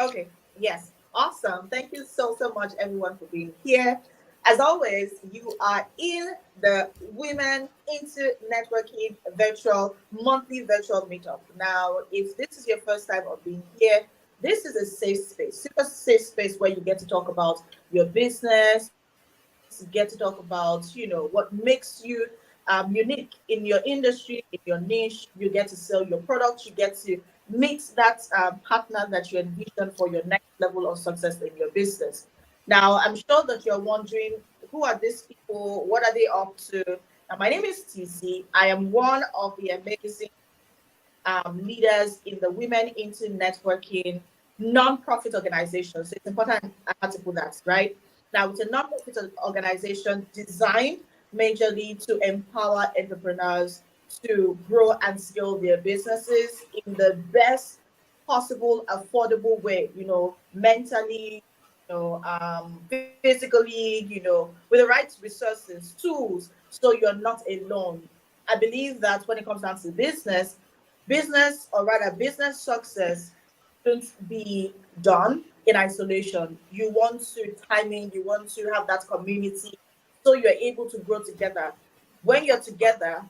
Okay, yes, awesome. Thank you so much, everyone, for being here. As always, you are in the Women into Networking virtual meetup. Now, if this is your first time of being here, this is a safe space, super safe space where you get to talk about your business, get to talk about, what makes you unique in your industry, in your niche. You get to sell your products, you get to meet that partner that you envision for your next level of success in your business. Now, I'm sure that you're wondering, who are these people? What are they up to? Now, my name is TC. I am one of the amazing leaders in the Women into Networking non-profit organization. So it's important I had to put that, right? Now, it's a non-profit organization designed majorly to empower entrepreneurs to grow and scale their businesses in the best possible, affordable way, mentally, physically, with the right resources, tools, so you're not alone. I believe that when it comes down to business, or rather business success, shouldn't be done in isolation. You want to timing, you want to have that community so you're able to grow together. When you're together,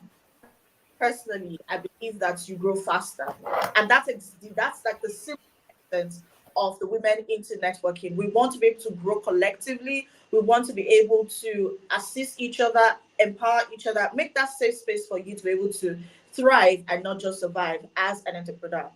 personally, I believe that you grow faster. And that's like the simple essence of the Women into Networking. We want to be able to grow collectively. We want to be able to assist each other, empower each other, make that safe space for you to be able to thrive and not just survive as an entrepreneur.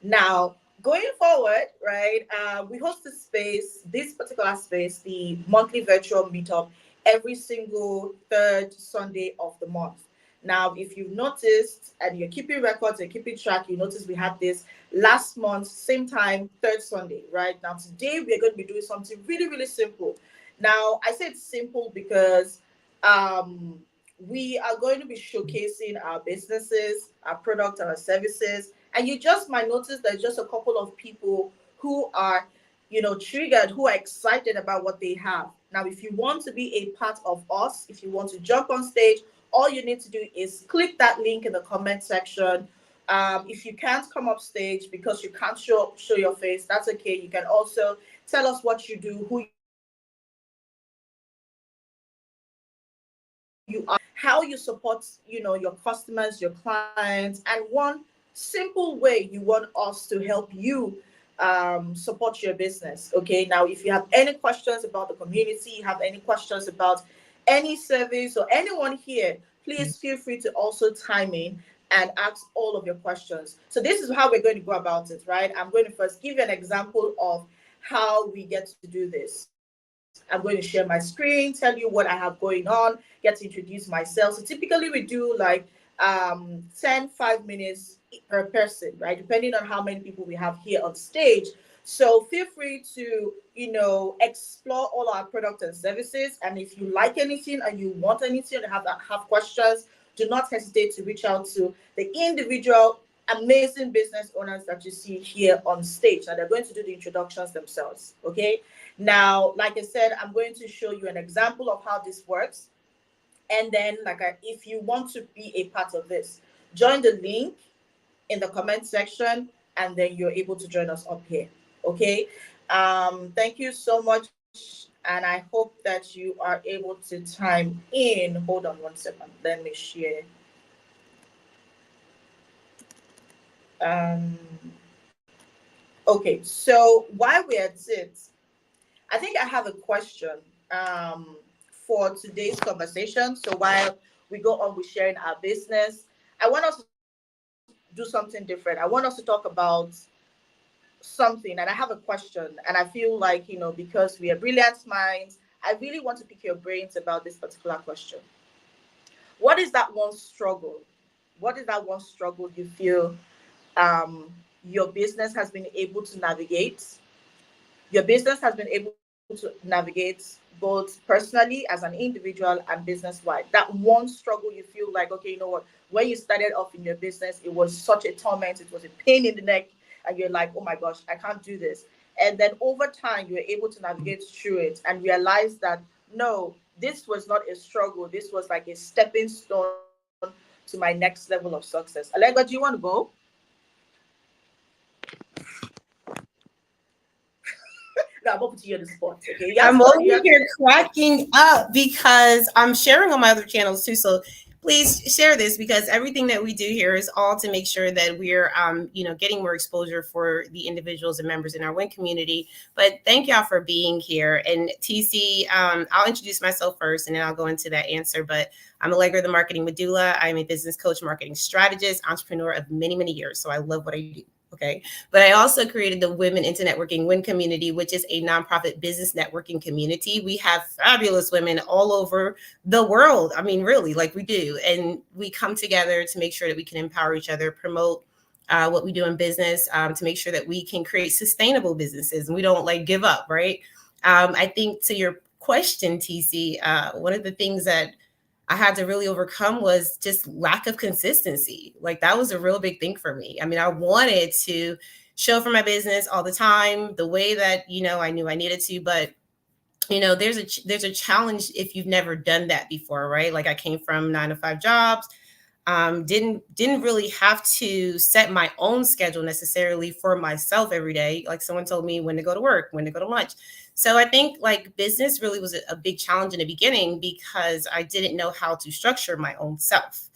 Now, going forward, right, we host this particular space, the monthly virtual meetup, every single third Sunday of the month. Now, if you've noticed and you're keeping records and keeping track, you notice we had this last month, same time, third Sunday, right? Now, today we're going to be doing something really, really simple. Now, I said simple because um, we are going to be showcasing our businesses, our products, and our services. And you just might notice there's just a couple of people who are, triggered, who are excited about what they have. Now, if you want to be a part of us, if you want to jump on stage, all you need to do is click that link in the comment section. If you can't come up stage because you can't show your face, that's okay. You can also tell us what you do, who you are, how you support, your customers, your clients, and one simple way you want us to help you support your business. Okay. Now, if you have any questions about the community, you have any questions about any service or anyone here, please feel free to also time in and ask all of your questions. So this is how we're going to go about it, right? I'm going to first give you an example of how we get to do this. I'm going to share my screen, tell you what I have going on, get to introduce myself. So typically we do like 5 minutes per person, right? Depending on how many people we have here on stage. So feel free to, explore all our products and services. And if you like anything and you want anything and have questions, do not hesitate to reach out to the individual amazing business owners that you see here on stage. And they're going to do the introductions themselves. Okay. Now, like I said, I'm going to show you an example of how this works. And then, if you want to be a part of this, join the link in the comment section, and then you're able to join us up here. Okay. Thank you so much. And I hope that you are able to time in. Hold on one second. Let me share. Um, okay. So while we're at it, I think I have a question for today's conversation. So while we go on with sharing our business, I want us to do something different. I want us to talk about something, and I have a question. And I feel like, because we are brilliant minds, I really want to pick your brains about this particular question. What is that one struggle? What is that one struggle you feel um, your business has been able to navigate? Your business has been able to navigate both personally as an individual and business wide. That one struggle you feel like, okay, you know what? When you started off in your business, it was such a torment, it was a pain in the neck, and you're like, oh my gosh, I can't do this. And then over time, you're able to navigate through it and realize that no, this was not a struggle. This was like a stepping stone to my next level of success. Allegra, do you want to go? I'm not putting you on the spot. Okay, you have I'm to. over You have to. here cracking up because I'm sharing on my other channels too. So please share this, because everything that we do here is all to make sure that we're, getting more exposure for the individuals and members in our WIN community. But thank y'all for being here. And TC, I'll introduce myself first and then I'll go into that answer. But I'm Allegra, the marketing medulla. I'm a business coach, marketing strategist, entrepreneur of many, many years. So I love what I do. Okay. But I also created the Women into Networking WIN community, which is a nonprofit business networking community. We have fabulous women all over the world. I mean, really, like we do. And we come together to make sure that we can empower each other, promote what we do in business, to make sure that we can create sustainable businesses and we don't like give up, right? I think to your question, TC, one of the things that I had to really overcome was just lack of consistency. Like that was a real big thing for me. I mean, I wanted to show for my business all the time, the way that, I knew I needed to, but there's a challenge if you've never done that before, right? Like I came from 9 to 5 jobs, didn't really have to set my own schedule necessarily for myself every day. Like someone told me when to go to work, when to go to lunch. So I think like business really was a big challenge in the beginning because I didn't know how to structure my own self,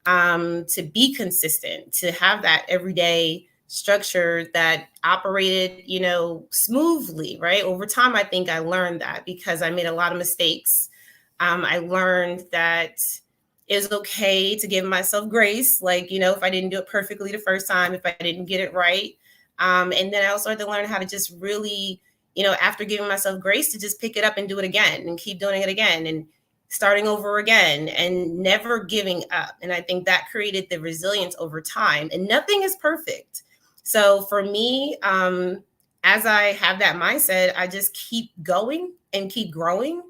to be consistent, to have that everyday structure that operated, smoothly, right? Over time, I think I learned that because I made a lot of mistakes. I learned that it was okay to give myself grace. Like, if I didn't do it perfectly the first time, if I didn't get it right. And then I also had to learn how to just really, after giving myself grace, to just pick it up and do it again and keep doing it again. And starting over again and never giving up. And I think that created the resilience over time. And nothing is perfect. So for me, as I have that mindset, I just keep going and keep growing.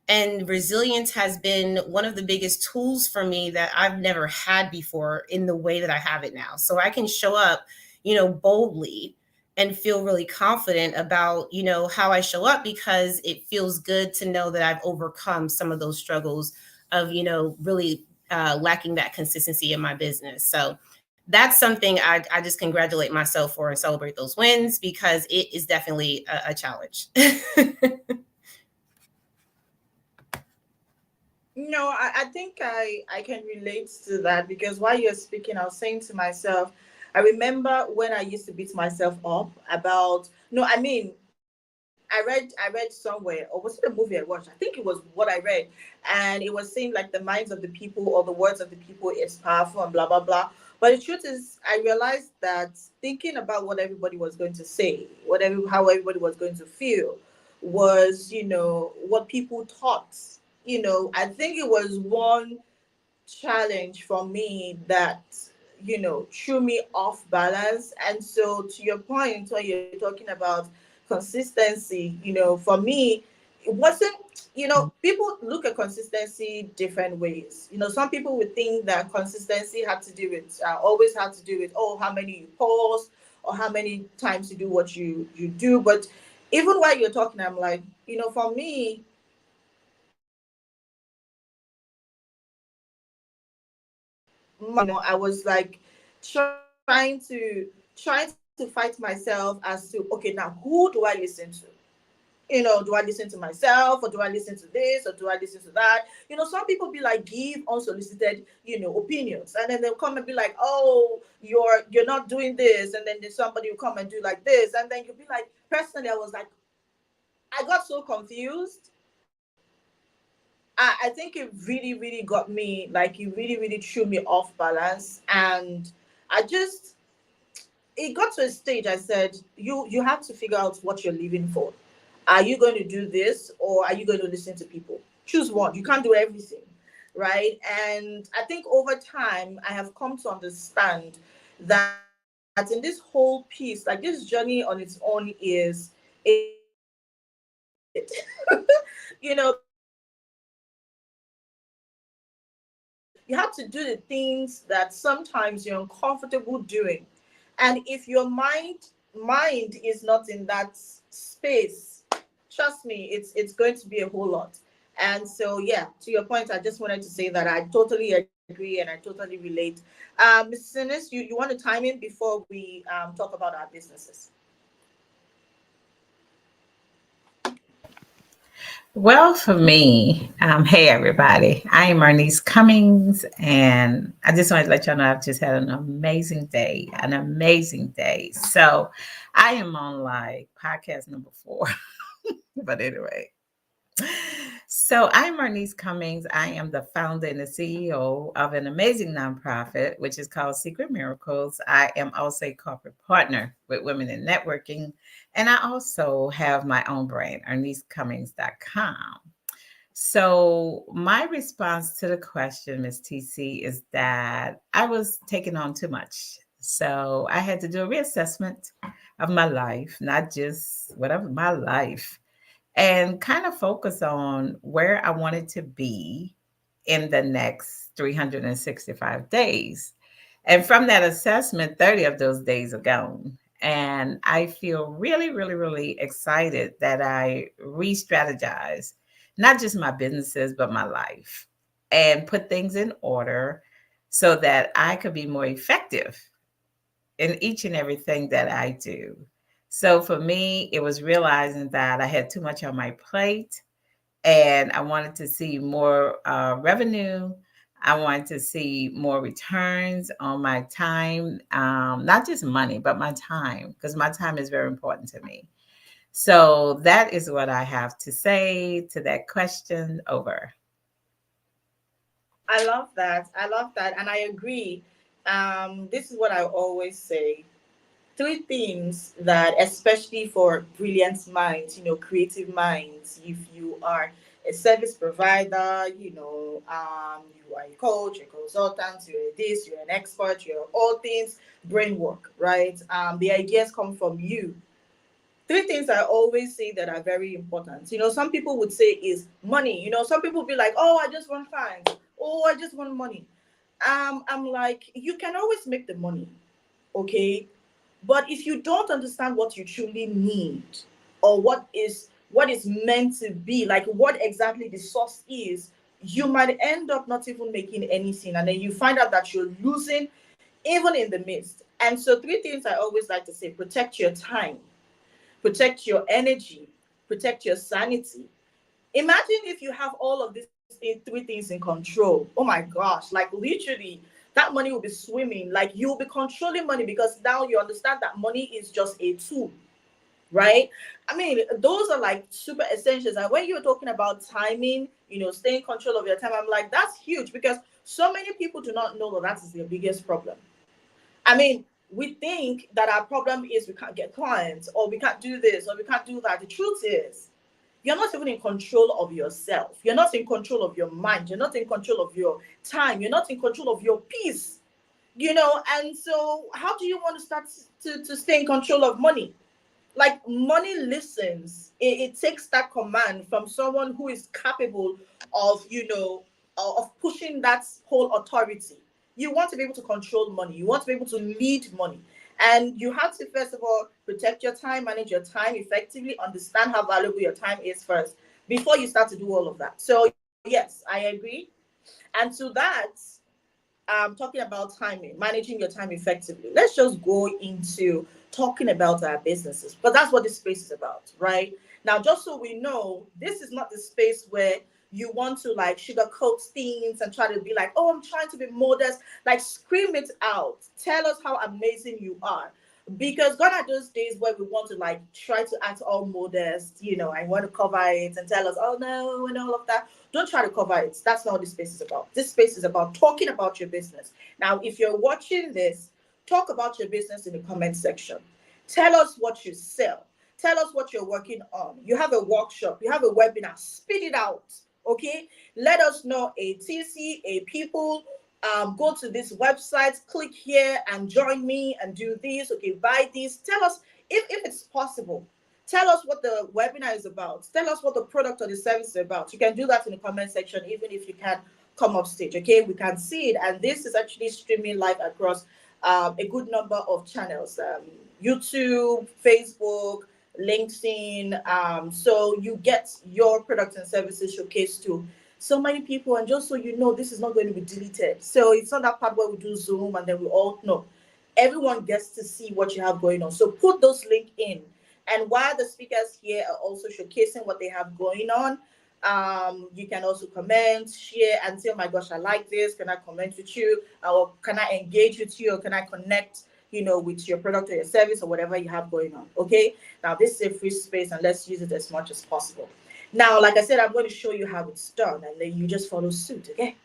And resilience has been one of the biggest tools for me that I've never had before in the way that I have it now. So I can show up, boldly and feel really confident about, how I show up because it feels good to know that I've overcome some of those struggles of, really lacking that consistency in my business. So that's something I just congratulate myself for and celebrate those wins because it is definitely a challenge. No, I think I can relate to that because while you're speaking, I was saying to myself, I remember when I used to beat myself up about no, I mean, I read somewhere, or was it a movie I watched? I think it was what I read, and it was saying like the minds of the people or the words of the people is powerful and blah blah blah. But the truth is, I realized that thinking about what everybody was going to say, whatever how everybody was going to feel, was what people thought. I think it was one challenge for me that threw me off balance. And so to your point when you're talking about consistency, for me it wasn't, people look at consistency different ways. Some people would think that consistency had to do with always had to do with, oh, how many you post or how many times you do what you do. But even while you're talking, I'm like, for me, I was like trying to fight myself as to, okay, now who do I listen to? Do I listen to myself, or do I listen to this, or do I listen to that? Some people be like, give unsolicited, opinions, and then they'll come and be like, oh, you're not doing this, and then there's somebody will come and do like this, and then you'll be like, personally, I was like, I got so confused. I think it really, really got me, like it really, really threw me off balance. And I just it got to a stage I said, you have to figure out what you're living for. Are you going to do this, or are you going to listen to people? Choose one. You can't do everything, right? And I think over time I have come to understand that in this whole piece, like this journey on its own is complicated. Because you have to do the things that sometimes you're uncomfortable doing. And if your mind is not in that space, trust me, it's going to be a whole lot. And so yeah, to your point, I just wanted to say that I totally agree and I totally relate. Mrs. Innes, you want to time in before we talk about our businesses? Well, for me, hey everybody, I am Marnice Cummings, and I just wanted to let y'all know I've just had an amazing day, an amazing day. So, I am on like podcast number 4, but anyway, so I'm Marnice Cummings. I am the founder and the CEO of an amazing nonprofit, which is called Secret Miracles. I am also a corporate partner with Women in Networking. And I also have my own brand, ErnieseCummings.com. So my response to the question, Ms. TC, is that I was taking on too much. So I had to do a reassessment of my life, not just whatever, my life, and kind of focus on where I wanted to be in the next 365 days. And from that assessment, 30 of those days are gone. And I feel really, really, really excited that I re strategized not just my businesses, but my life and put things in order so that I could be more effective in each and everything that I do. So for me, it was realizing that I had too much on my plate and I wanted to see more revenue. I wanted to see more returns on my time, not just money, but my time, because my time is very important to me. So that is what I have to say to that question. Over. I love that. I love that. And I agree. This is what I always say. Three things that, especially for brilliant minds, creative minds, if you are a service provider, you are a coach, a consultant, you're this, you're an expert, you're all things brain work, right? The ideas come from you. Three things I always say that are very important. Some people would say is money. Some people be like, oh, I just want fines. Oh, I just want money. I'm like, you can always make the money, okay? But if you don't understand what you truly need, or what is meant to be, like what exactly the source is, you might end up not even making anything, and then you find out that you're losing even in the midst. And so, three things I always like to say: protect your time, protect your energy, protect your sanity. Imagine if you have all of these three things in control. Oh my gosh, like literally, that money will be swimming. Like you'll be controlling money because now you understand that money is just a tool, right? I mean, those are like super essentials. And when you're talking about timing, staying in control of your time, I'm like, that's huge because so many people do not know that that is their biggest problem. I mean, we think that our problem is we can't get clients or we can't do this or we can't do that. The truth is, you're not even in control of yourself. You're not in control of your mind. You're not in control of your time. You're not in control of your peace. And so how do you want to start to stay in control of money? Like money listens. It takes that command from someone who is capable of of pushing that whole authority. You want to be able to control money, you want to be able to lead money, and you have to first of all protect your time, manage your time effectively, understand how valuable your time is first before you start to do all of that. So yes, I agree. And to that, talking about timing, managing your time effectively. Let's just go into talking about our businesses, but that's what this space is about, right? Now, just so we know, this is not the space where you want to like sugarcoat things and try to be like, oh, I'm trying to be modest. Like, scream it out. Tell us how amazing you are. Because gone are those days where we want to like try to act all modest, I want to cover it and tell us, oh no, and all of that. Don't try to cover it. That's not what this space is about. This space is about talking about your business. Now, if you're watching this, talk about your business in the comment section. Tell us what you sell. Tell us what you're working on. You have a workshop, you have a webinar, spit it out. Okay. Let us know a TC, a people. Go to this website, click here and join me and do this. Okay, buy this. Tell us if it's possible. Tell us what the webinar is about. Tell us what the product or the service is about. You can do that in the comment section, even if you can't come up stage. Okay, we can see it. And this is actually streaming live across a good number of channels, YouTube, Facebook, LinkedIn. So you get your products and services showcased to so many people. And just so you know, this is not going to be deleted. So it's not that part where we do Zoom and then we all know. Everyone gets to see what you have going on. So put those links in. And while the speakers here are also showcasing what they have going on, You can also comment, share, and say, "Oh my gosh, I like this. Can I comment with you? Or can I engage with you? Or can I connect, with your product or your service or whatever you have going on?" Okay. Now, this is a free space, and let's use it as much as possible. Now, like I said, I'm going to show you how it's done, and then you just follow suit. Okay.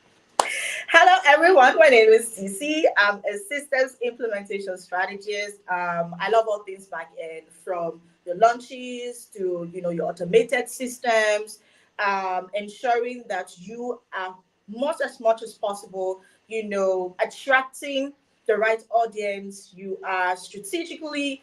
Hello, everyone. My name is Cece. I'm a systems implementation strategist. I love all things back end, from your launches to your automated systems, ensuring that you are much as possible, attracting the right audience. You are strategically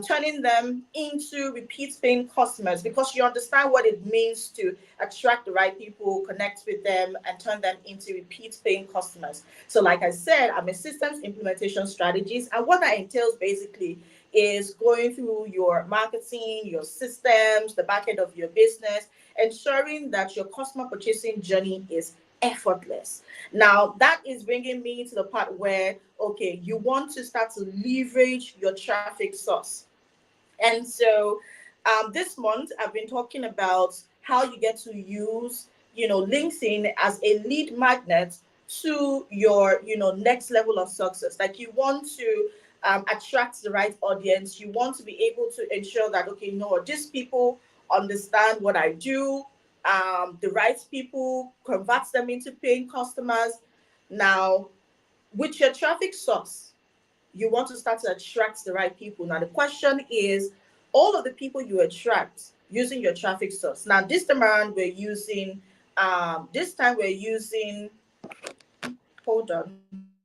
turning them into repeat paying customers because you understand what it means to attract the right people, connect with them, and turn them into repeat paying customers. So, like I said, I'm a systems implementation strategist, and what that entails basically is going through your marketing, your systems, the back end of your business, ensuring that your customer purchasing journey is effortless. Now, that is bringing me to the part where, okay, you want to start to leverage your traffic source. And so this month, I've been talking about how you get to use, LinkedIn as a lead magnet to your, next level of success. Like, you want to attract the right audience. You want to be able to ensure that, okay, what, these people understand what I do. The right people converts them into paying customers. Now, with your traffic source, you want to start to attract the right people. Now, the question is, all of the people you attract using your traffic source. Now, this time around, hold on,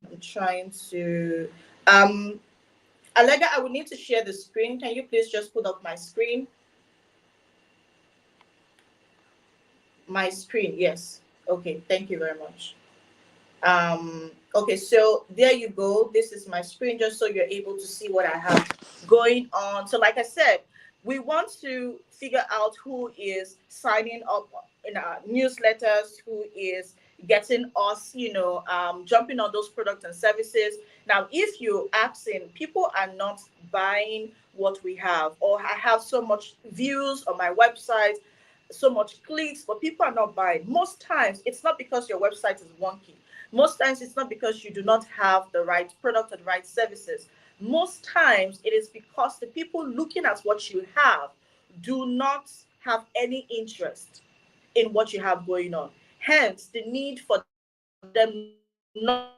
I'm trying to, Alega, I would need to share the screen. Can you please just put up my screen? My screen, yes. Okay, thank you very much. Okay, so there you go. This is my screen, just so you're able to see what I have going on. So, like I said, we want to figure out who is signing up in our newsletters, who is getting us, jumping on those products and services. Now, if you're asking, people are not buying what we have, or I have so much views on my website, so much clicks, but people are not buying. Most times, it's not because your website is wonky. Most times, it's not because you do not have the right product or the right services. Most times, it is because the people looking at what you have do not have any interest in what you have going on. Hence, the need for them not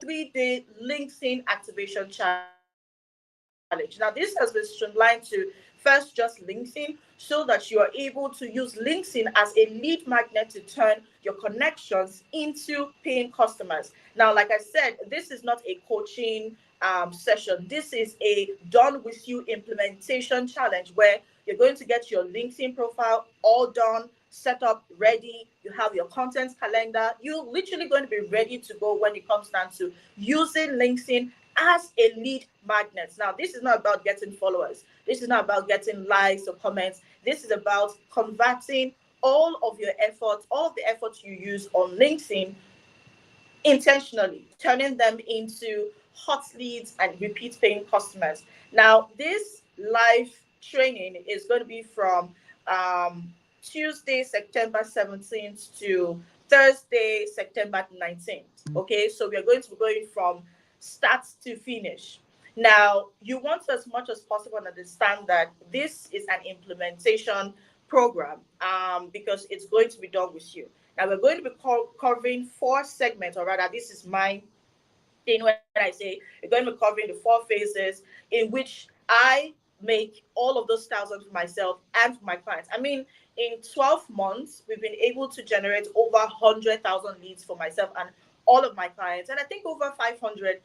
to buy. Now, this is why we have our 3-day LinkedIn activation challenge. Now, this has been streamlined to first just LinkedIn, so that you are able to use LinkedIn as a lead magnet to turn your connections into paying customers. Now, like I said, this is not a coaching session. This is a done with you implementation challenge where you're going to get your LinkedIn profile all done, set up, ready. You have your content calendar. You're literally going to be ready to go when it comes down to using LinkedIn as a lead magnet. Now, this is not about getting followers. This is not about getting likes or comments. This is about converting all of your efforts, all of the efforts you use on LinkedIn intentionally, turning them into hot leads and repeat paying customers. Now, this live training is going to be from Tuesday, September 17th to Thursday, September 19th. Okay, so we are going to be going from start to finish. Now, you want to, as much as possible, understand that this is an implementation program, because it's going to be done with you. Now, we're going to be covering 4 segments, or rather, this is my thing when I say we're going to be covering the 4 phases in which I make all of those thousands for myself and for my clients. I mean, in 12 months, we've been able to generate over 100,000 leads for myself and all of my clients, and I think over 500,000,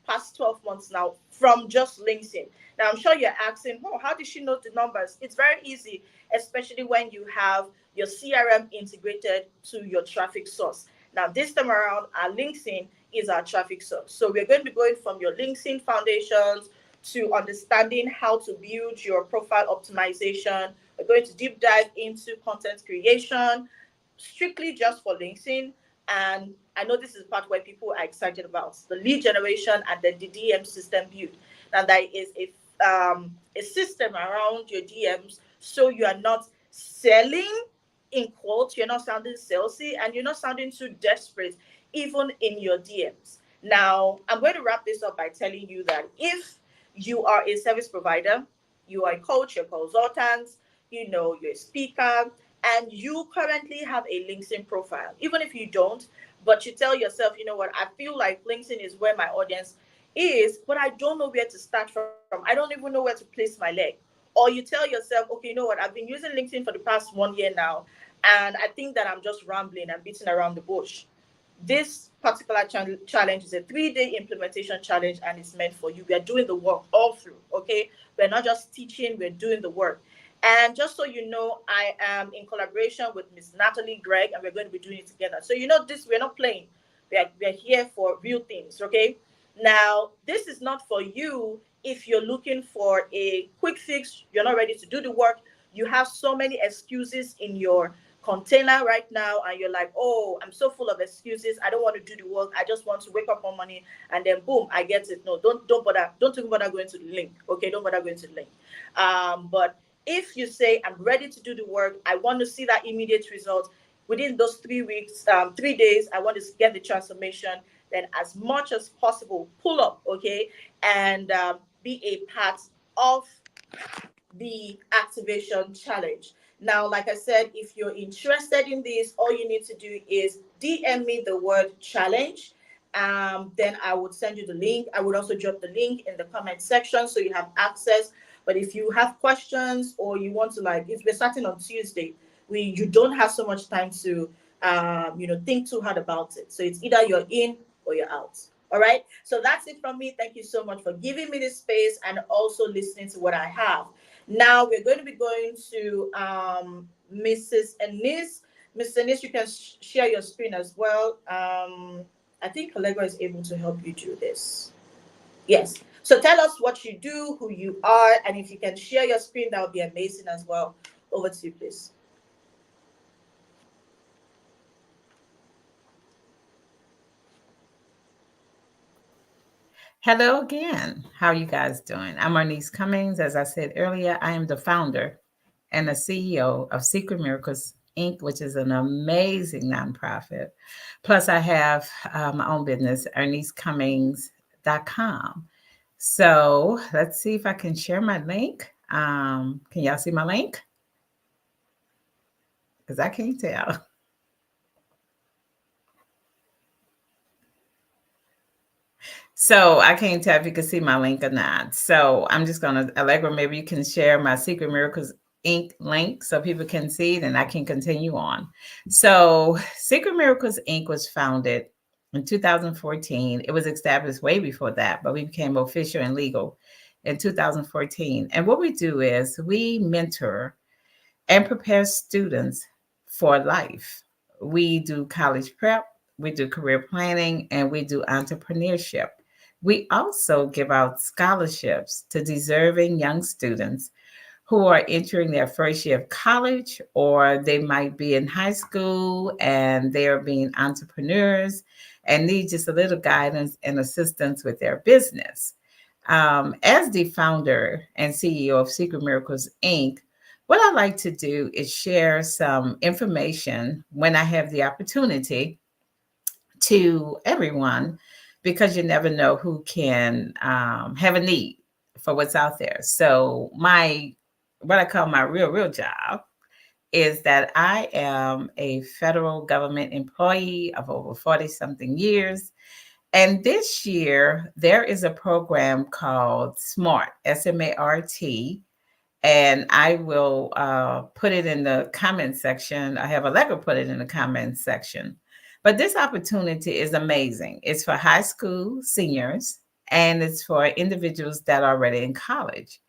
past 12 months now from just LinkedIn. Now, I'm sure you're asking, oh, how did she know the numbers? It's very easy, especially when you have your CRM integrated to your traffic source. Now, this time around, our LinkedIn is our traffic source. So we're going to be going from your LinkedIn foundations to understanding how to build your profile optimization. We're going to deep dive into content creation, strictly just for LinkedIn. And I know this is the part where people are excited about the lead generation and then the DM system build. Now, there is a a system around your DMs so you are not selling, in quotes, you're not sounding salesy and you're not sounding too desperate even in your DMs. Now, I'm going to wrap this up by telling you that if you are a service provider, you are a coach, you're a consultant, you're a speaker, and you currently have a LinkedIn profile, even if you don't, but you tell yourself, you know what, I feel like LinkedIn is where my audience is, but I don't know where to start from. I don't even know where to place my leg. Or you tell yourself, okay, you know what, I've been using LinkedIn for the past 1 year now, and I think that I'm just rambling and beating around the bush. This particular challenge is a 3-day implementation challenge and it's meant for you. We are doing the work all through, okay? We're not just teaching, we're doing the work. And just so you know, I am in collaboration with Miss Natalie Gregg and we're going to be doing it together. So you know this, we're not playing. We're here for real things, okay? Now, this is not for you if you're looking for a quick fix, you're not ready to do the work, you have so many excuses in your container right now and you're like, oh, I'm so full of excuses, I don't want to do the work, I just want to wake up on money and then boom, I get it. No, don't bother, don't even bother going to the link. Okay, don't bother going to the link. But if you say I'm ready to do the work, I want to see that immediate result within those 3 weeks, 3 days, I want to get the transformation, then as much as possible pull up, okay, and be a part of the activation challenge. Now, like I said, if you're interested in this, all you need to do is DM me the word challenge. Then I would send you the link. I would also drop the link in the comment section so you have access. But if you have questions or you want to, like, if we're starting on Tuesday, you don't have so much time to think too hard about it. So it's either you're in or you're out. All right. So that's it from me. Thank you so much for giving me this space and also listening to what I have. Now we're going to be going to Mrs. Ennis. Mrs. Ennis, you can share your screen as well. I think Allegra is able to help you do this. Yes. So tell us what you do, who you are, and if you can share your screen, that would be amazing as well. Over to you, please. Hello again. How are you guys doing? I'm Arnice Cummings. As I said earlier, I am the founder and the CEO of Secret Miracles Inc., which is an amazing nonprofit. Plus, I have my own business, ArniceCummings.com. So let's see if I can share my link. Can y'all see my link? Because I can't tell. So I can't tell if you can see my link or not. So I'm just gonna, Allegra, maybe you can share my Secret Miracles Inc. link so people can see it and I can continue on. So Secret Miracles Inc. was founded in 2014. It was established way before that, but we became official and legal in 2014. And what we do is we mentor and prepare students for life. We do college prep, we do career planning, and we do entrepreneurship. We also give out scholarships to deserving young students who are entering their first year of college, or they might be in high school and they are being entrepreneurs and need just a little guidance and assistance with their business. As the founder and CEO of Secret Miracles Inc., what I like to do is share some information when I have the opportunity to everyone, because you never know who can have a need for what's out there. So what I call my real job is that I am a federal government employee of over 40 something years. And this year, there is a program called SMART, SMART, and I will put it in the comment section. I have Allegra put it in the comment section. But this opportunity is amazing. It's for high school seniors and it's for individuals that are already in college.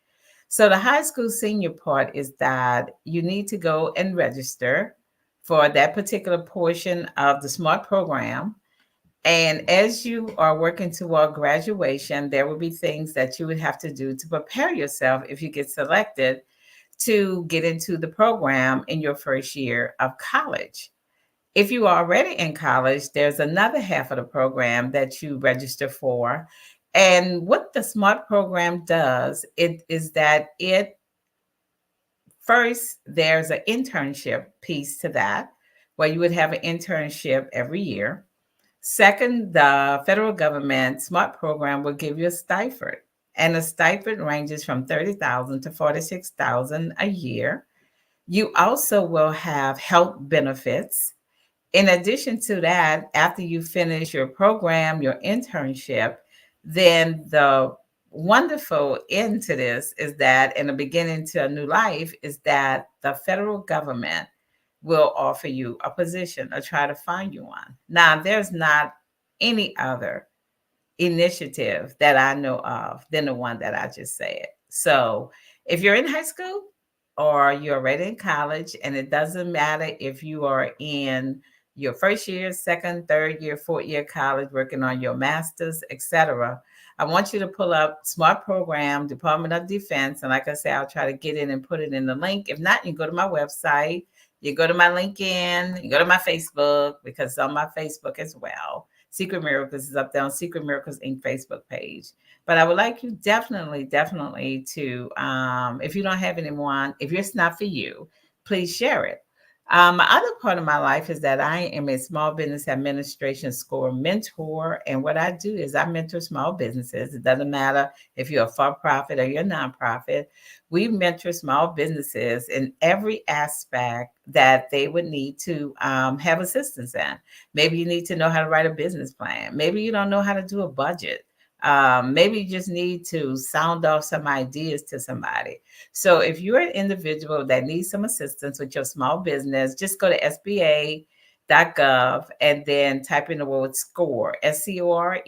So the high school senior part is that you need to go and register for that particular portion of the SMART program. And as you are working toward graduation, there will be things that you would have to do to prepare yourself if you get selected to get into the program in your first year of college. If you are already in college, there's another half of the program that you register for. And what the SMART program does, it is that it first there's an internship piece to that, where you would have an internship every year. Second, the federal government SMART program will give you a stipend, and the stipend ranges from 30,000 to 46,000 a year. You also will have health benefits. In addition to that, after you finish your program, your internship, then the wonderful end to this is that in the beginning to a new life is that the federal government will offer you a position or try to find you one. Now, there's not any other initiative that I know of than the one that I just said. So if you're in high school or you're already in college, and it doesn't matter if you are in your first year, second, third year, fourth year college, working on your master's, etc. I want you to pull up SMART Program, Department of Defense. And like I say, I'll try to get in and put it in the link. If not, you go to my website, you go to my LinkedIn, you go to my Facebook, because it's on my Facebook as well. Secret Miracles is up there on Secret Miracles Inc. Facebook page. But I would like you definitely to, if you don't have anyone, if it's not for you, please share it. My other part of my life is that I am a small business administration score mentor. And what I do is I mentor small businesses. It doesn't matter if you're a for-profit or you're a nonprofit. We mentor small businesses in every aspect that they would need to have assistance in. Maybe you need to know how to write a business plan. Maybe you don't know how to do a budget. Maybe you just need to sound off some ideas to somebody. So if you're an individual that needs some assistance with your small business, just go to sba.gov and then type in the word SCORE, SCORE,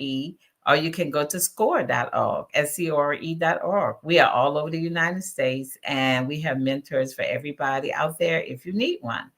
or you can go to score.org, SCORE.org. We are all over the United States, and we have mentors for everybody out there if you need one.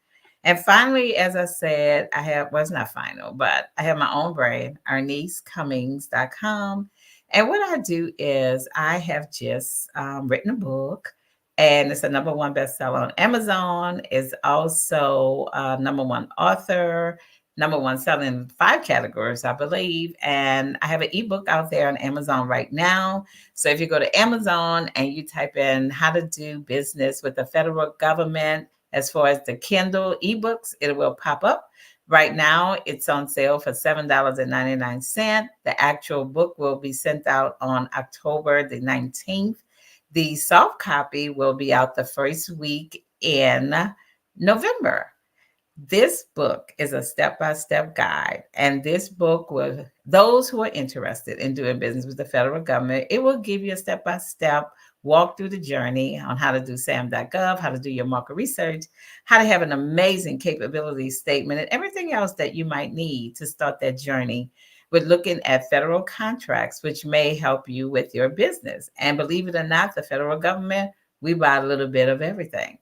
And finally, as I said, I have, well, it's not final, but I have my own brand, ErnieCummings.com. And what I do is I have just written a book, and it's a number one bestseller on Amazon. It's also number one author, number one selling in 5 categories, I believe. And I have an ebook out there on Amazon right now. So if you go to Amazon and you type in how to do business with the federal government, as far as the Kindle ebooks, it will pop up. Right now, it's on sale for $7.99. The actual book will be sent out on October the 19th. The soft copy will be out the first week in November. This book is a step-by-step guide, and this book will, those who are interested in doing business with the federal government, it will give you a step-by-step walk through the journey on how to do SAM.gov, how to do your market research, how to have an amazing capability statement, and everything else that you might need to start that journey with looking at federal contracts, which may help you with your business. And believe it or not, the federal government, we buy a little bit of everything.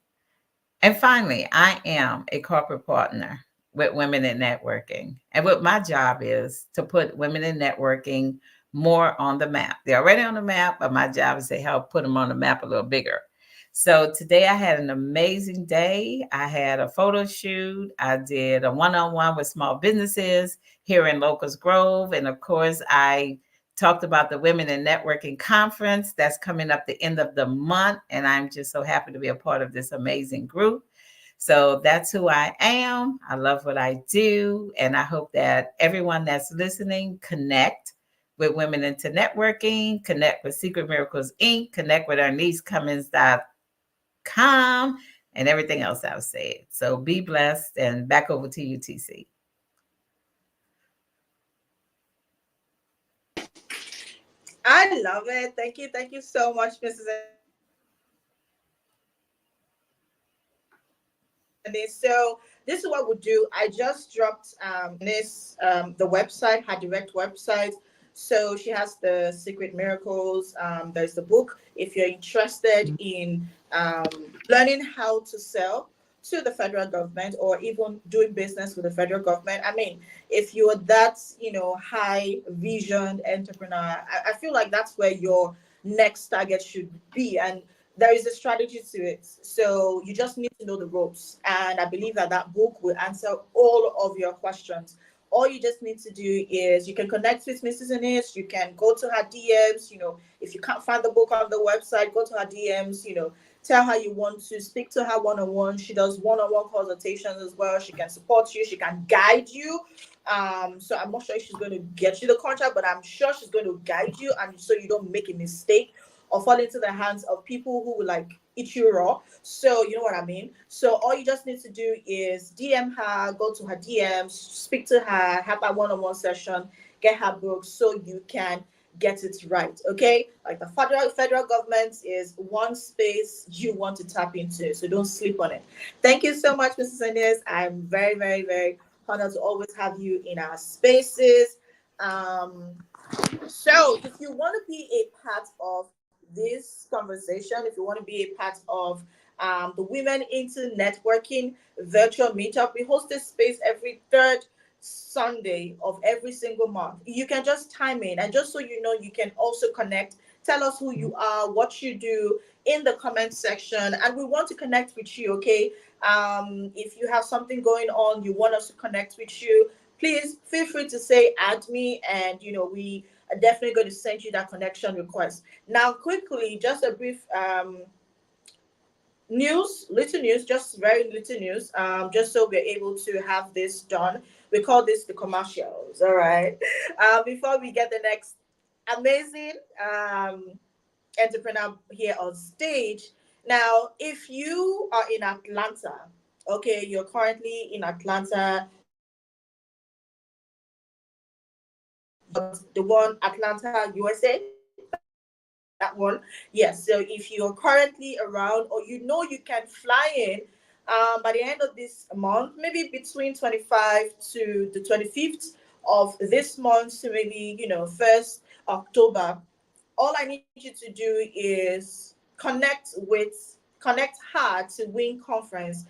And finally, I am a corporate partner with Women in Networking. And what my job is to put women in networking more on the map. They're already on the map, but my job is to help put them on the map a little bigger. So today I had an amazing day. I had a photo shoot. I did a one-on-one with small businesses here in Locust Grove. And of course, I talked about the Women in Networking Conference that's coming up the end of the month. And I'm just so happy to be a part of this amazing group. So that's who I am. I love what I do. And I hope that everyone that's listening connect with Women into Networking, connect with Secret Miracles Inc., connect with ErnieCummings.com, and everything else I've said. So be blessed, and back over to you, TC. I love it. Thank you. Thank you so much, Mrs. So this is what we'll do. I just dropped the website, her direct website. So she has the Secret Miracles. There's the book. If you're interested in learning how to sell to the federal government, or even doing business with the federal government, I mean, if you're that high visioned entrepreneur, I feel like that's where your next target should be. And there is a strategy to it. So you just need to know the ropes. And I believe that that book will answer all of your questions All you just need to do is you can connect with Mrs. Anis. You can go to her DMs. If you can't find the book on the website, go to her DMs. Tell her you want to speak to her one on one. She does one on one consultations as well. She can support you. She can guide you. So I'm not sure if she's going to get you the contract, but I'm sure she's going to guide you, and so you don't make a mistake or fall into the hands of people who will like eat you raw. So you know what I mean. So all you just need to do is DM her, go to her DMs, speak to her, have that one-on-one session, get her book, so you can get it right. Okay, like the federal government is one space you want to tap into, so don't sleep on it. Thank you so much, Mrs. Inez. I'm very, very, very honored to always have you in our spaces. Um, so, if you want to be a part of this conversation, if you want to be a part of the Women into Networking virtual meetup, we host this space every third Sunday of every single month. You can just time in, and just so you know, you can also connect. Tell us who you are, what you do in the comment section, and we want to connect with you. Okay, if you have something going on, you want us to connect with you, please feel free to say add me, and we are definitely going to send you that connection request. Now, quickly, just a brief little news, just very little news, just so we're able to have this done. We call this the commercials, all right? Before we get the next amazing entrepreneur here on stage. Now, if you are in Atlanta, okay, you're currently in Atlanta, the one Atlanta, USA, that one. Yes. So if you're currently around, or you can fly in by the end of this month, maybe between 25 to the 25th of this month, to maybe 1st October, all I need you to do is connect her to Win Conference.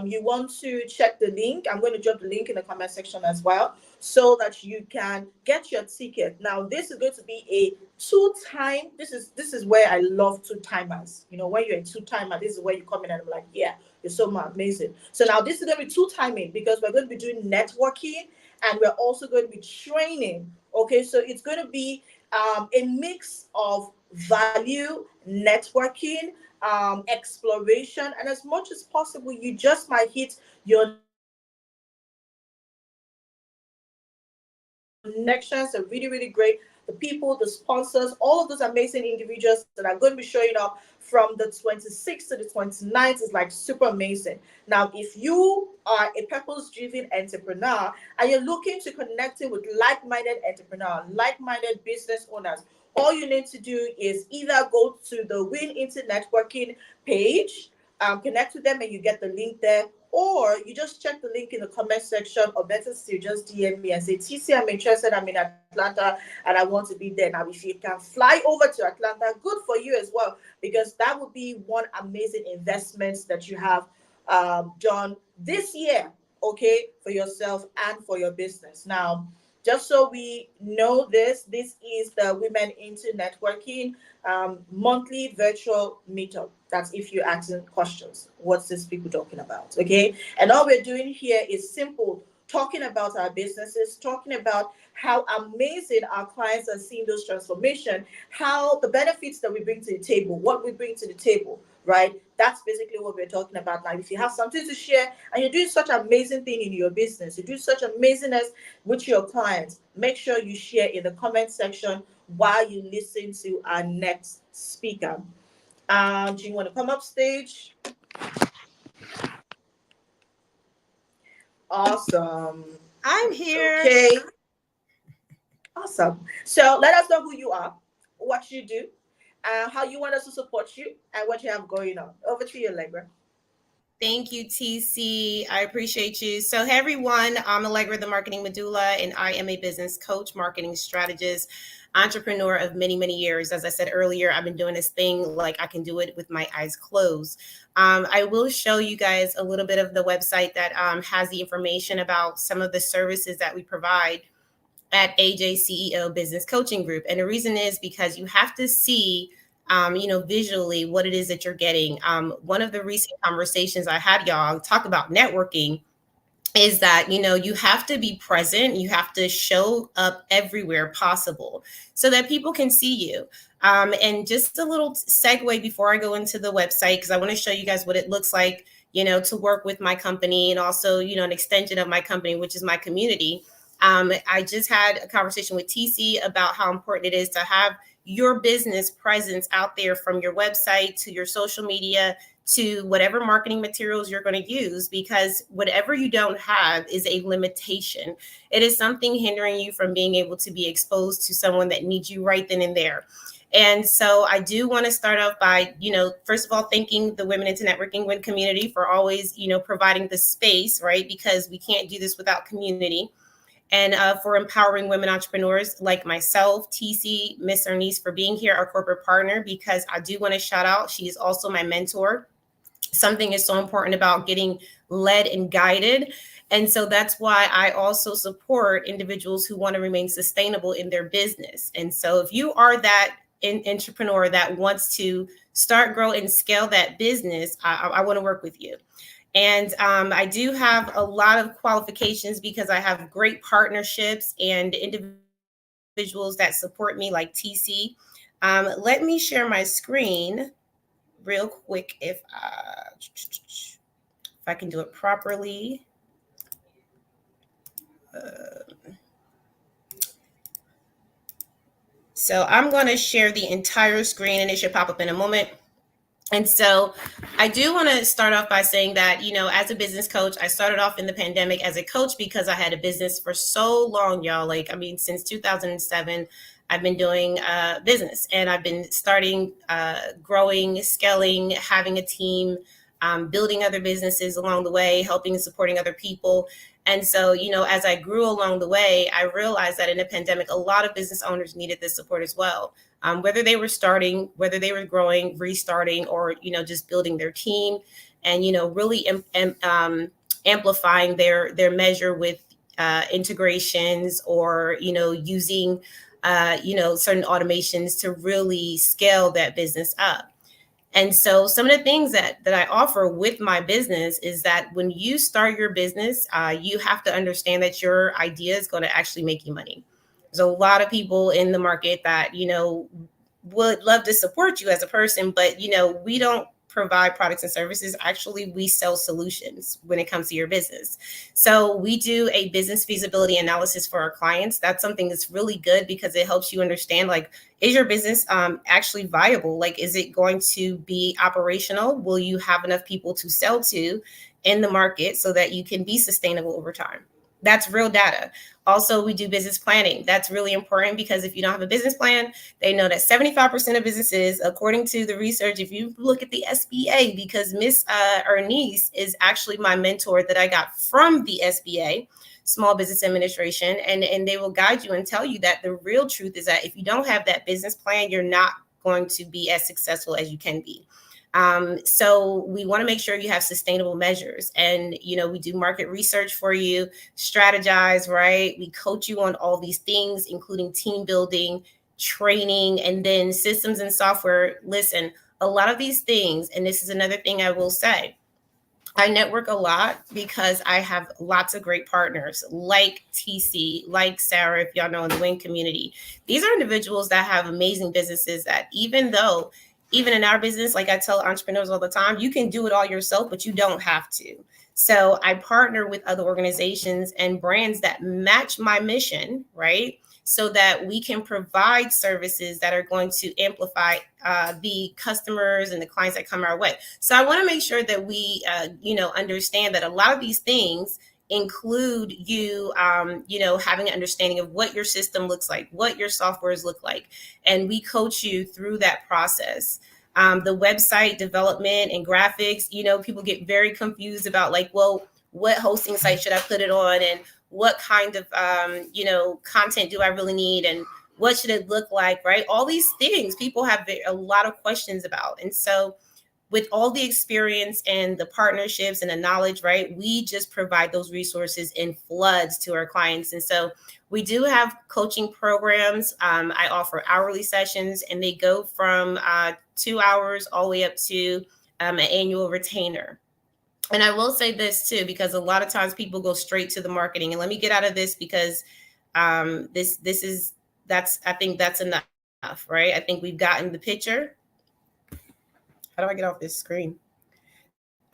You want to check the link. I'm going to drop the link in the comment section as well, so that you can get your ticket. Now, this is going to be a two-time. This is where I love two-timers. When you're a two-timer, this is where you come in and I'm like, yeah, you're so amazing. So now this is going to be two-timing, because we're going to be doing networking, and we're also going to be training. Okay, so it's going to be a mix of value, networking, exploration, and as much as possible, you just might hit your networks. Connections are really, really great. The people, the sponsors, all of those amazing individuals that are going to be showing up from the 26th to the 29th is like super amazing. Now, if you are a purpose-driven entrepreneur and you're looking to connect with like-minded entrepreneurs, like-minded business owners, all you need to do is either go to the Win Into Networking page, connect with them, and you get the link there, or you just check the link in the comment section, or better still, just DM me and say, TC, I'm interested, I'm in Atlanta, and I want to be there. Now, if you can fly over to Atlanta, good for you as well, because that would be one amazing investment that you have done this year, okay, for yourself and for your business. Now, just so we know this is the Women into Networking monthly virtual meetup. That's if you're asking questions. What's this people talking about? Okay. And all we're doing here is simple, talking about our businesses, talking about how amazing our clients are seeing those transformation, how the benefits that we bring to the table, what we bring to the table, right? That's basically what we're talking about now. If you have something to share and you're doing such amazing thing in your business, you do such amazingness with your clients, make sure you share in the comment section while you listen to our next speaker. Do you want to come up stage? Awesome. I'm here. Okay. Awesome. So let us know who you are, what you do, how you want us to support you, and what you have going on. Over to you, Allegra. Thank you, TC. I appreciate you. So, hey, everyone. I'm Allegra, the marketing medulla, and I am a business coach, marketing strategist, entrepreneur of many, many years. As I said earlier, I've been doing this thing like I can do it with my eyes closed. I will show you guys a little bit of the website that has the information about some of the services that we provide at AJ CEO Business Coaching Group. And the reason is because you have to see, visually what it is that you're getting. One of the recent conversations I had, y'all, talk about networking. is that, you have to be present. You have to show up everywhere possible so that people can see you. And just a little segue before I go into the website, because I want to show you guys what it looks like, to work with my company, and also, an extension of my company, which is my community. I just had a conversation with TC about how important it is to have your business presence out there, from your website to your social media to whatever marketing materials you're going to use, because whatever you don't have is a limitation. It is something hindering you from being able to be exposed to someone that needs you right then and there. And so I do want to start off by, first of all, thanking the Women into Networking WIN community for always, providing the space, right? Because we can't do this without community. And for empowering women entrepreneurs like myself, TC, Miss Ernest, for being here, our corporate partner, because I do want to shout out, she is also my mentor. Something is so important about getting led and guided. And so that's why I also support individuals who want to remain sustainable in their business. And so if you are that entrepreneur that wants to start, grow, and scale that business, I want to work with you. And I do have a lot of qualifications because I have great partnerships and individuals that support me, like TC. Let me share my screen real quick if I can do it properly. So I'm going to share the entire screen, and it should pop up in a moment. And so I do want to start off by saying that, as a business coach, I started off in the pandemic as a coach because I had a business for so long, y'all. Since 2007, I've been doing business, and I've been starting, growing, scaling, having a team, building other businesses along the way, helping and supporting other people. And so, as I grew along the way, I realized that in the pandemic, a lot of business owners needed this support as well. Whether they were starting, whether they were growing, restarting, or, just building their team, and, really amplifying their measure with integrations, or, using, certain automations to really scale that business up. And so some of the things that I offer with my business is that when you start your business, you have to understand that your idea is going to actually make you money. There's a lot of people in the market that, would love to support you as a person, but, we don't provide products and services. Actually, we sell solutions when it comes to your business. So we do a business feasibility analysis for our clients. That's something that's really good because it helps you understand, is your business actually viable? Is it going to be operational? Will you have enough people to sell to in the market so that you can be sustainable over time? That's real data. Also, we do business planning. That's really important because if you don't have a business plan, they know that 75% of businesses, according to the research, if you look at the SBA, because Miss Ernest is actually my mentor that I got from the SBA, Small Business Administration, and they will guide you and tell you that the real truth is that if you don't have that business plan, you're not going to be as successful as you can be. So we want to make sure you have sustainable measures, and, we do market research for you, strategize, right? We coach you on all these things, including team building, training, and then systems and software. Listen, a lot of these things, and this is another thing I will say, I network a lot because I have lots of great partners like TC, like Sarah, if y'all know, in the WIN community. These are individuals that have amazing businesses that even in our business, like I tell entrepreneurs all the time, you can do it all yourself, but you don't have to. So I partner with other organizations and brands that match my mission, right? So that we can provide services that are going to amplify the customers and the clients that come our way. So I want to make sure that we, understand that a lot of these things include you, having an understanding of what your system looks like, what your softwares look like, and we coach you through that process. The website development and graphics, people get very confused about what hosting site should I put it on, and what kind of, content do I really need, and what should it look like, right? All these things people have a lot of questions about. And so with all the experience and the partnerships and the knowledge, right, we just provide those resources in floods to our clients. And so we do have coaching programs. I offer hourly sessions, and they go from 2 hours all the way up to an annual retainer. And I will say this too, because a lot of times people go straight to the marketing. And let me get out of this because this is that's I think that's enough, right? I think we've gotten the picture. How do I get off this screen?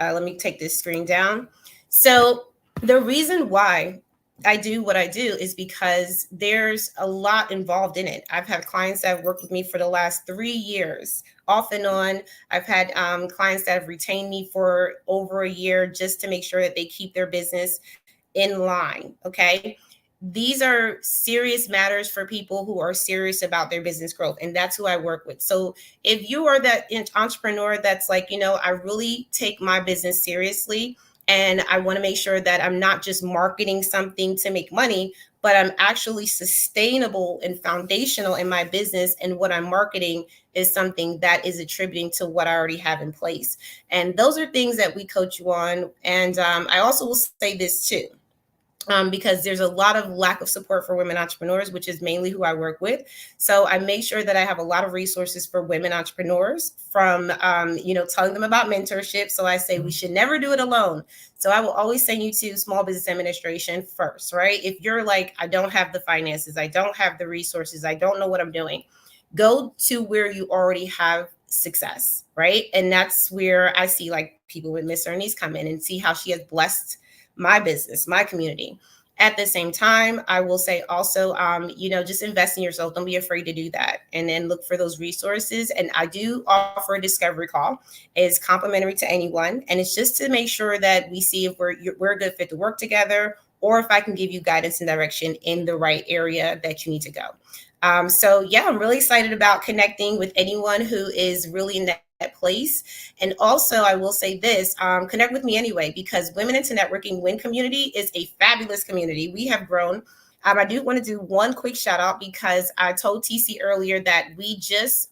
Let me take this screen down. So the reason why I do what I do is because there's a lot involved in it. I've had clients that have worked with me for the last 3 years, off and on. I've had clients that have retained me for over a year just to make sure that they keep their business in line. Okay. These are serious matters for people who are serious about their business growth. And that's who I work with. So if you are that entrepreneur that's like, I really take my business seriously and I want to make sure that I'm not just marketing something to make money, but I'm actually sustainable and foundational in my business. And what I'm marketing is something that is attributing to what I already have in place. And those are things that we coach you on. And I also will say this too. Because there's a lot of lack of support for women entrepreneurs, which is mainly who I work with. So I make sure that I have a lot of resources for women entrepreneurs from, telling them about mentorship. So I say we should never do it alone. So I will always send you to Small Business Administration first, right? If you're like, I don't have the finances, I don't have the resources, I don't know what I'm doing, go to where you already have success, right? And that's where I see like people with Miss Ernice come in and see how she has blessed my business, my community. At the same time, I will say also, just invest in yourself. Don't be afraid to do that. And then look for those resources. And I do offer a discovery call. It's complimentary to anyone. And it's just to make sure that we see if we're a good fit to work together, or if I can give you guidance and direction in the right area that you need to go. So yeah, I'm really excited about connecting with anyone who is really in that place. And also, I will say this, connect with me anyway, because Women into Networking WIN community is a fabulous community. We have grown. I do want to do one quick shout out because I told TC earlier that we just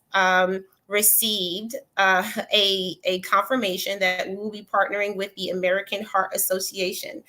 received a confirmation that we will be partnering with the American Heart Association.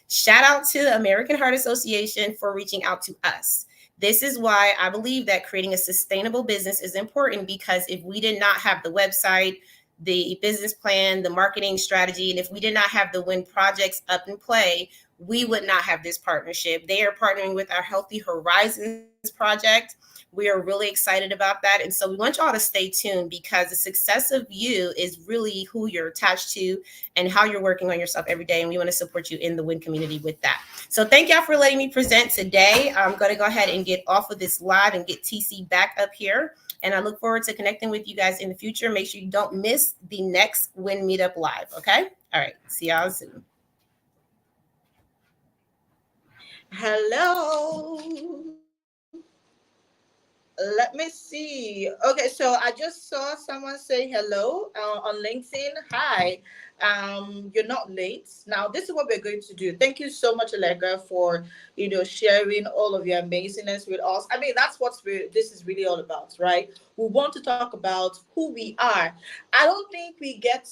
Shout out to the American Heart Association for reaching out to us. This is why I believe that creating a sustainable business is important, because if we did not have the website, the business plan, the marketing strategy, and if we did not have the WIN projects up and play, we would not have this partnership. They are partnering with our Healthy Horizons project. We are really excited about that. And so we want y'all to stay tuned, because the success of you is really who you're attached to and how you're working on yourself every day. And we want to support you in the WIN community with that. So thank y'all for letting me present today. I'm going to go ahead and get off of this live and get TC back up here. And I look forward to connecting with you guys in the future. Make sure you don't miss the next WIN Meetup Live. Okay? All right. See y'all soon. Hello. Let me see. Okay, so I just saw someone say hello on LinkedIn. Hi. You're not late. Now, this is what we're going to do. Thank you so much, Allegra, for sharing all of your amazingness with us. I mean, that's what this is really all about, right? We want to talk about who we are. I don't think we get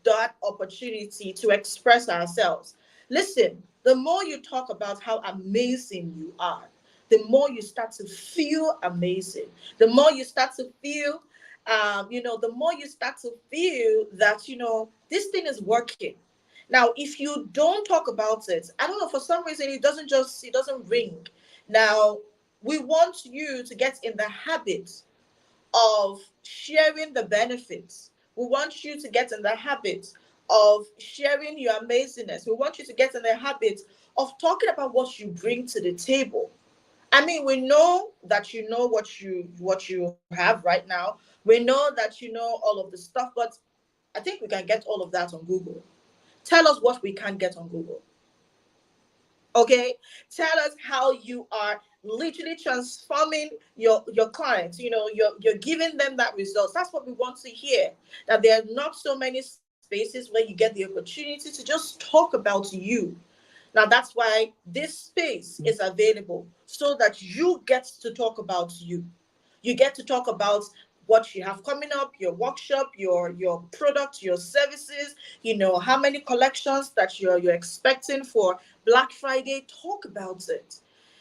that opportunity to express ourselves. Listen, the more you talk about how amazing you are, the more you start to feel amazing. The more you start to feel, the more you start to feel that, this thing is working. Now, if you don't talk about it, I don't know, for some reason, it doesn't ring. Now, we want you to get in the habit of sharing the benefits. We want you to get in the habit of sharing your amazingness. We want you to get in the habit of talking about what you bring to the table. I mean, we know that you know what you have right now. We know that you know all of the stuff, but I think we can get all of that on Google. Tell us what we can't get on Google. Okay? Tell us how you are literally transforming your clients. You're giving them that results. That's what we want to hear. That there are not so many spaces where you get the opportunity to just talk about you. Now, that's why this space is available, so that you get to talk about you. You get to talk about what you have coming up, your workshop, your product, your services, how many collections that you're expecting for Black Friday. Talk about it.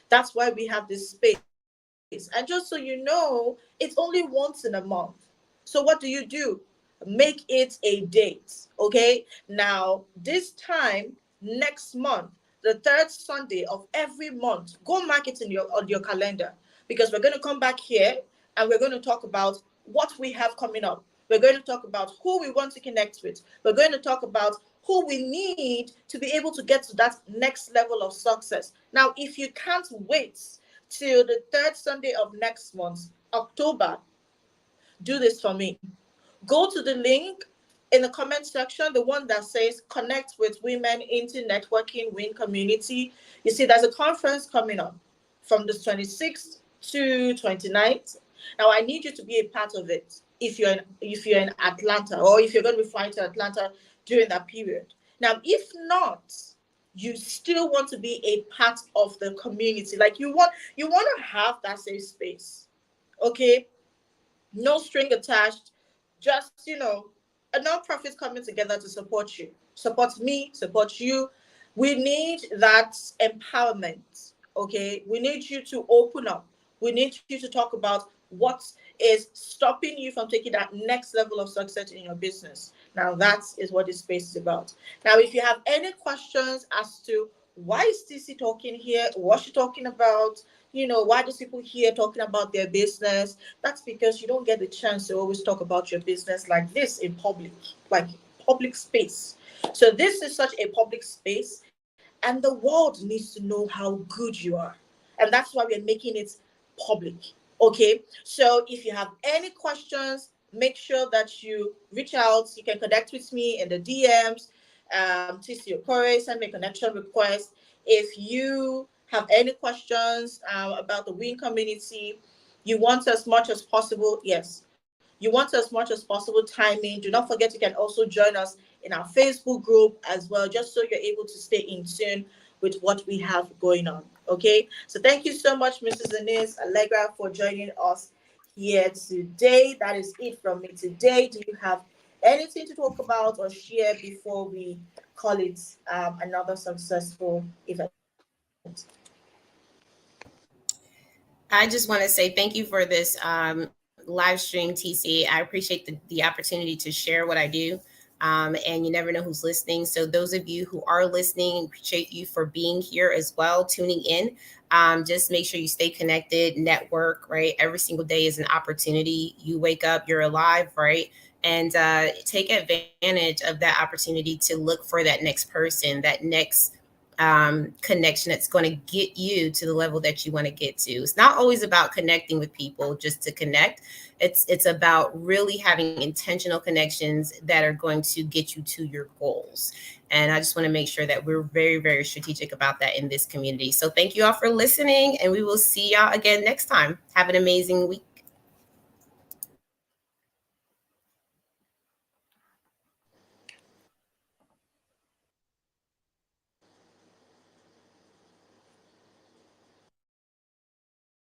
That's why we have this space. And just so you know, it's only once in a month. So what do? make it a date. Okay, now this time next month, the third Sunday of every month, go mark it in your on your calendar, because we're going to come back here and we're going to talk about what we have coming up. We're going to talk about who we want to connect with. We're going to talk about who we need to be able to get to that next level of success. Now, if you can't wait till the third Sunday of next month, October, do this for me. Go to the link in the comment section, the one that says connect with women into networking WIN community. You see, there's a conference coming up from the 26th to 29th. Now, I need you to be a part of it if you're in Atlanta, or if you're going to be flying to Atlanta during that period. Now, if not, you still want to be a part of the community. Like you want to have that safe space. Okay, no string attached, just a non-profit coming together to support you, support me, support you. We need that empowerment. Okay, we need you to open up. We need you to talk about what is stopping you from taking that next level of success in your business. Now that is what this space is about. Now, if you have any questions as to why is TC talking here, what's she talking about, why do people here talking about their business, that's because you don't get the chance to always talk about your business like this in public, like public space. So this is such a public space, and the world needs to know how good you are. And that's why we're making it public. Okay. So if you have any questions, make sure that you reach out. You can connect with me in the DMs, TC Okore, send me a connection request. If you have any questions about the WIN community, you want as much as possible. Yes, you want as much as possible timing. Do not forget you can also join us in our Facebook group as well, just so you're able to stay in tune with what we have going on. Okay, so thank you so much, Mrs. Anise Allegra, for joining us here today. That is it from me today. Do you have anything to talk about or share before we call it another successful event? I just want to say thank you for this live stream, TC. I appreciate the opportunity to share what I do. And you never know who's listening. So, those of you who are listening, appreciate you for being here as well, tuning in. Just make sure you stay connected, network, right? Every single day is an opportunity. You wake up, you're alive, right? And take advantage of that opportunity to look for that next person, that next connection that's going to get you to the level that you want to get to. It's not always about connecting with people just to connect. It's about really having intentional connections that are going to get you to your goals. And I just want to make sure that we're very, very strategic about that in this community. So thank you all for listening, and we will see y'all again next time. Have an amazing week.